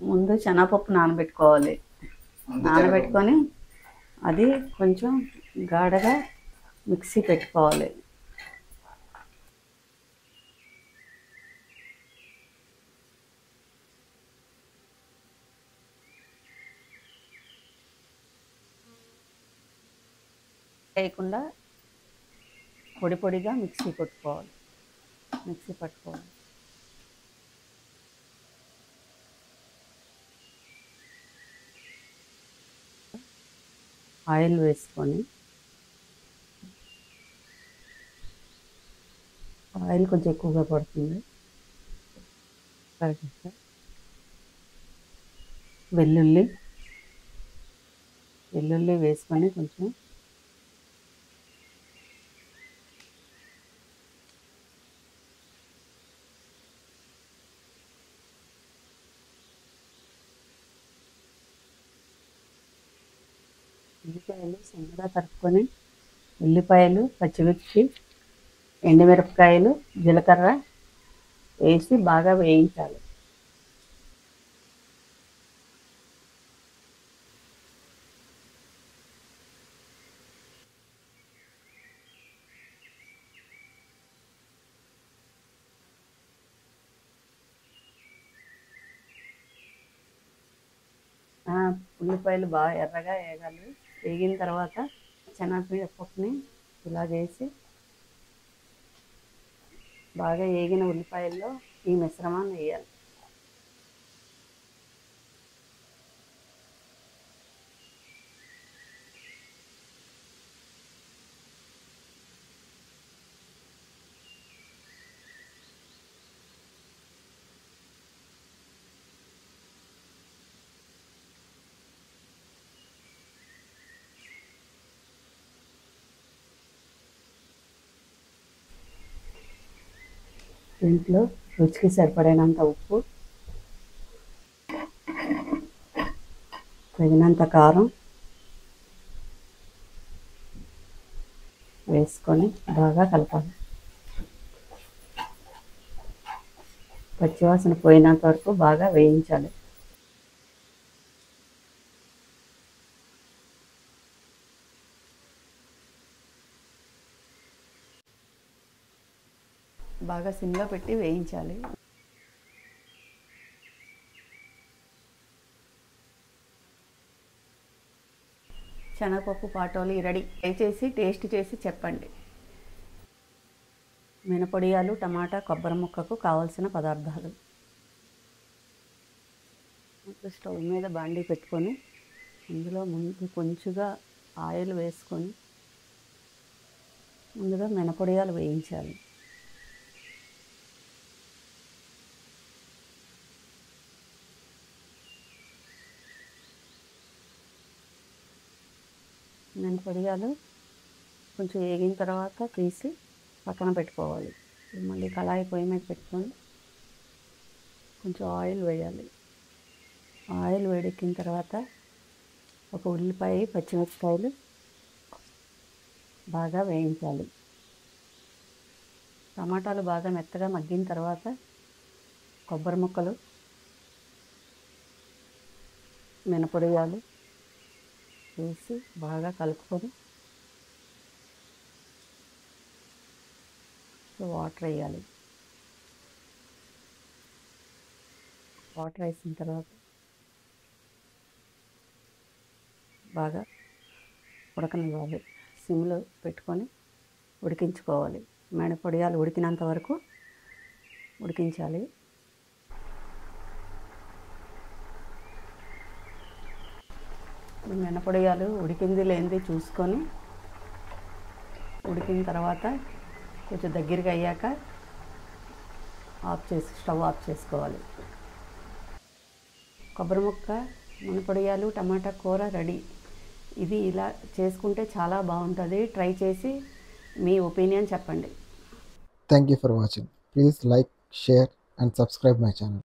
ముందు శనగపప్పు నానబెట్టుకోవాలి. నానబెట్టుకొని అది కొంచెం గాఢగా మిక్సీ పెట్టుకోవాలి. వేయకుండా పొడి పొడిగా మిక్సీ పట్టుకోవాలి. ఆయిల్ వేసుకొని ఆయిల్ కొంచెం ఎక్కువగా పడుతుంది. వెల్లుల్లి వేసుకొని కొంచెం ఉల్లిపాయలు సన్నగా తరుపుకొని ఉల్లిపాయలు, పచ్చిమిర్చి, ఎండుమిరపకాయలు, జీలకర్ర వేసి బాగా వేయించాలి. ఉల్లిపాయలు బాగా ఎర్రగా వేగాలి. వేగిన తర్వాత శనగపప్పుని ఇలా వేసి బాగా వేగిన ఉల్లిపాయల్లో ఈ మిశ్రమాన్ని వేయాలి. దీంట్లో రుచికి సరిపడినంత ఉప్పు, తగినంత కారం వేసుకొని బాగా కలపాలి. పచ్చివాసన పోయినంత వరకు బాగా వేయించాలి. బాగా సిమ్లో పెట్టి వేయించాలి. శనగపప్పు పాటోలు రెడీ. చేసి టేస్ట్ చేసి చెప్పండి. మినపొడియాలు, టమాటా, కొబ్బరి ముక్కకు కావలసిన పదార్థాలు. స్టవ్ మీద బాండీ పెట్టుకొని అందులో ముందు కొంచెంగా ఆయిల్ వేసుకొని ముందుగా మినపొడియాలు వేయించాలి. మినపొడియాలు కొంచెం వేగిన తర్వాత తీసి పక్కన పెట్టుకోవాలి. మళ్ళీ కళాయి పొయ్యి మీద పెట్టుకొని కొంచెం ఆయిల్ వేయాలి. ఆయిల్ వేడెక్కిన తర్వాత ఒక ఉల్లిపాయ, పచ్చిమిరపకాయలు బాగా వేయించాలి. టమాటాలు బాగా మెత్తగా మగ్గిన తర్వాత కొబ్బరి ముక్కలు, మినపొడియాలు వేసి బాగా కలుపుకొని వాటర్ వేయాలి. వాటర్ వేసిన తర్వాత బాగా ఉడకనివ్వాలి. సిమ్లో పెట్టుకొని ఉడికించుకోవాలి. మినపొడియాలు ఉడికినంత వరకు ఉడికించాలి. మినపొడియాలు ఉడికింది లేనిది చూసుకొని ఉడికిన తర్వాత కొంచెం దగ్గరికి అయ్యాక స్టవ్ ఆఫ్ చేసుకోవాలి. కొబ్బరి ముక్క, మినపొడియాలు, టమాటా కూర రెడీ. ఇది ఇలా చేసుకుంటే చాలా బాగుంటుంది. ట్రై చేసి మీ ఒపీనియన్ చెప్పండి. Thank you for watching. Please like, share and subscribe my channel.